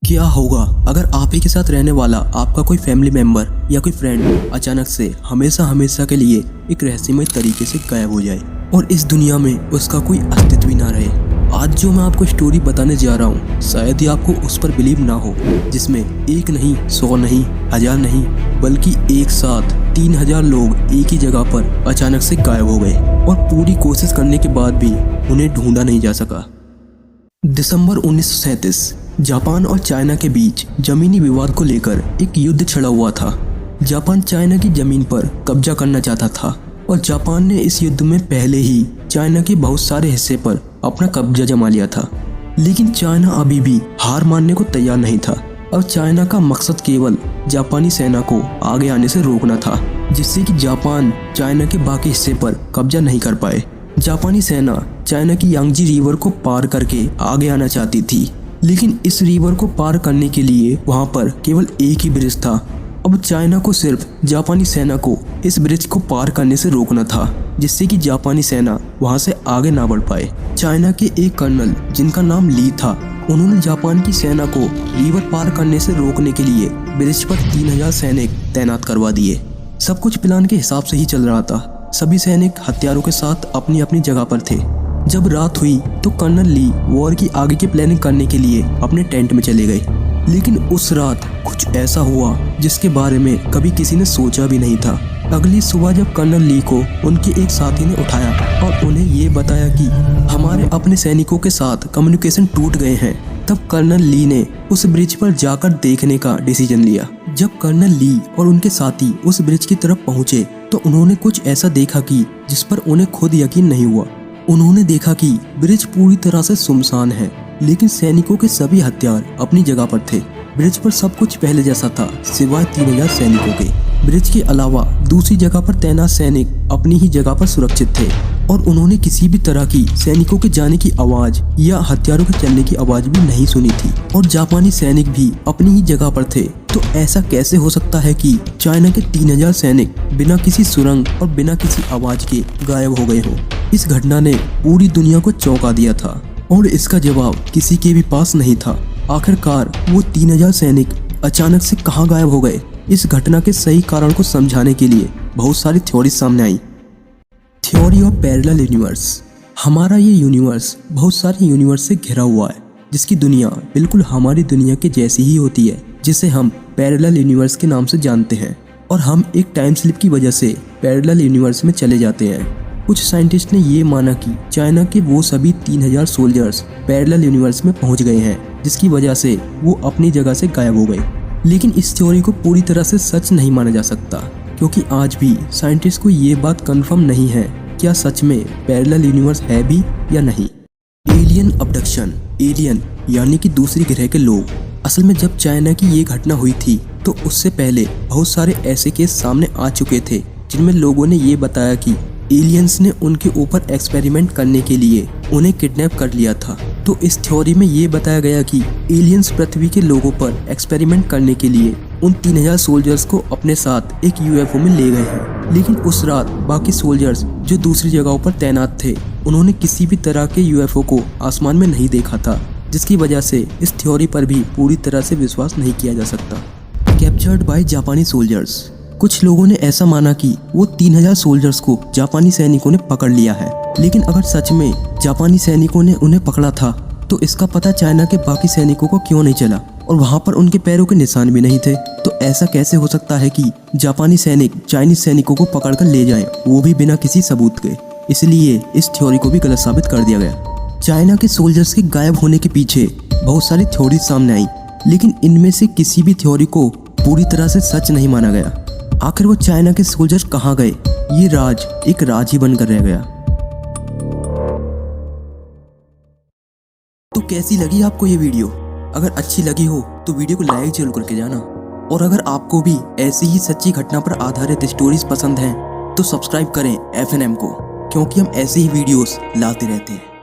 क्या होगा अगर आप ही के साथ रहने वाला आपका कोई फैमिली मेंबर या कोई फ्रेंड अचानक से हमेशा के लिए एक रहस्यमय तरीके से गायब हो जाए और इस दुनिया में उसका कोई अस्तित्व ही ना रहे। आज जो मैं आपको स्टोरी बताने जा रहा हूँ शायद ही आपको उस पर बिलीव ना हो, जिसमें एक नहीं, 100 नहीं, 1000 नहीं, बल्कि एक साथ 3000 लोग एक ही जगह पर अचानक से गायब हो गए और पूरी कोशिश करने के बाद भी उन्हें ढूंढा नहीं जा सका। दिसंबर 1937 जापान और चाइना के बीच जमीनी विवाद को लेकर एक युद्ध छिड़ा हुआ था। जापान चाइना की जमीन पर कब्जा करना चाहता था और जापान ने इस युद्ध में पहले ही चाइना के बहुत सारे हिस्से पर अपना कब्जा जमा लिया था। लेकिन चाइना अभी भी हार मानने को तैयार नहीं था और चाइना का मकसद केवल जापानी सेना को आगे आने से रोकना था, जिससे कि जापान चाइना के बाकी हिस्से पर कब्जा नहीं कर पाए। जापानी सेना चाइना की यांगजी रिवर को पार करके आगे आना चाहती थी, लेकिन इस रिवर को पार करने के लिए वहां पर केवल एक ही ब्रिज था। अब चाइना को सिर्फ जापानी सेना को इस ब्रिज को पार करने से रोकना था, जिससे कि जापानी सेना वहां से आगे ना बढ़ पाए। चाइना के एक कर्नल जिनका नाम ली था, उन्होंने जापान की सेना को रिवर पार करने से रोकने के लिए ब्रिज पर 3000 सैनिक तैनात करवा दिए। सब कुछ प्लान के हिसाब से ही चल रहा था। सभी सैनिक हथियारों के साथ अपनी अपनी जगह पर थे। जब रात हुई तो कर्नल ली वॉर की आगे की प्लानिंग करने के लिए अपने टेंट में चले गए। लेकिन उस रात कुछ ऐसा हुआ जिसके बारे में कभी किसी ने सोचा भी नहीं था। अगली सुबह जब कर्नल ली को उनके एक साथी ने उठाया और उन्हें ये बताया कि हमारे अपने सैनिकों के साथ कम्युनिकेशन टूट गए हैं, तब कर्नल ली ने उस ब्रिज पर जाकर देखने का डिसीजन लिया। जब कर्नल ली और उनके साथी उस ब्रिज की तरफ पहुंचे तो उन्होंने कुछ ऐसा देखा कि जिस पर उन्हें खुद यकीन नहीं हुआ। उन्होंने देखा कि ब्रिज पूरी तरह से सुनसान है, लेकिन सैनिकों के सभी हथियार अपनी जगह पर थे। ब्रिज पर सब कुछ पहले जैसा था, सिवाय 3000 सैनिकों के। ब्रिज के अलावा दूसरी जगह पर तैनात सैनिक अपनी ही जगह पर सुरक्षित थे और उन्होंने किसी भी तरह की सैनिकों के जाने की आवाज या हथियारों के चलने की आवाज भी नहीं सुनी थी और जापानी सैनिक भी अपनी ही जगह पर थे। तो ऐसा कैसे हो सकता है कि चाइना के 3000 सैनिक बिना किसी सुरंग और बिना किसी आवाज के गायब हो गए हो? इस घटना ने पूरी दुनिया को चौंका दिया था और इसका जवाब किसी के भी पास नहीं था। आखिरकार वो 3000 सैनिक अचानक से कहाँ गायब हो गए? इस घटना के सही कारण को समझाने के लिए बहुत सारी थ्योरी सामने आई। Theory of parallel universe. हमारा ये यूनिवर्स बहुत सारे यूनिवर्स से घिरा हुआ है, जिसकी दुनिया बिल्कुल हमारी दुनिया के जैसी ही होती है, जिसे हम पैरेलल यूनिवर्स के नाम से जानते हैं। और हम एक टाइम स्लिप की वजह से पैरेलल यूनिवर्स में चले जाते हैं। कुछ साइंटिस्ट ने ये माना कि चाइना के वो सभी 3000 सोल्जर्स पैरेलल यूनिवर्स में पहुंच गए हैं, जिसकी वजह से वो अपनी जगह से गायब हो गए। लेकिन इस थ्योरी को पूरी तरह से सच नहीं माना जा सकता, क्योंकि आज भी साइंटिस्ट को ये बात कंफर्म नहीं है क्या सच में पैरेलल यूनिवर्स है भी या नहीं। Alien abduction. एलियन यानी कि दूसरी ग्रह के लोग। असल में जब चाइना की ये घटना हुई थी तो उससे पहले बहुत सारे ऐसे केस सामने आ चुके थे जिनमें लोगों ने ये बताया कि एलियंस ने उनके ऊपर एक्सपेरिमेंट करने के लिए उन्हें किडनैप कर लिया था। तो इस थ्योरी में ये बताया गया कि एलियंस पृथ्वी के लोगों पर एक्सपेरिमेंट करने के लिए उन 3000 सोल्जर्स को अपने साथ एक यूएफओ में ले गए हैं। लेकिन उस रात बाकी सोल्जर्स जो दूसरी जगहों पर तैनात थे, उन्होंने किसी भी तरह के यूएफओ को आसमान में नहीं देखा था, जिसकी वजह से इस थ्योरी पर भी पूरी तरह से विश्वास नहीं किया जा सकता। कैप्चर्ड बाय जापानी सोल्जर्स। कुछ लोगों ने ऐसा माना कि वो 3000 सोल्जर्स को जापानी सैनिकों ने पकड़ लिया है, लेकिन अगर सच में जापानी सैनिकों ने उन्हें पकड़ा था तो इसका पता चाइना के बाकी सैनिकों को क्यों नहीं चला और वहां पर उनके पैरों के निशान भी नहीं थे। तो ऐसा कैसे हो सकता है कि जापानी सैनिक चाइनीज सैनिकों को पकड़कर ले जाएं, वो भी बिना किसी सबूत के? इसलिए इस थ्योरी को भी गलत साबित कर दिया गया। चाइना के सोल्जर्स के गायब होने के पीछे बहुत सारी थ्योरी सामने आई, लेकिन इनमें से किसी भी थ्योरी को पूरी तरह से सच नहीं माना गया। आखिर वो चाइना के सोल्जर्स कहाँ गए? ये राज एक राज ही बनकर रह गया। तो कैसी लगी आपको ये वीडियो? अगर अच्छी लगी हो तो वीडियो को लाइक जरूर करके जाना, और अगर आपको भी ऐसी ही सच्ची घटना पर आधारित स्टोरीज पसंद हैं तो सब्सक्राइब करें FNM को, क्योंकि हम ऐसे ही वीडियोस लाते रहते हैं।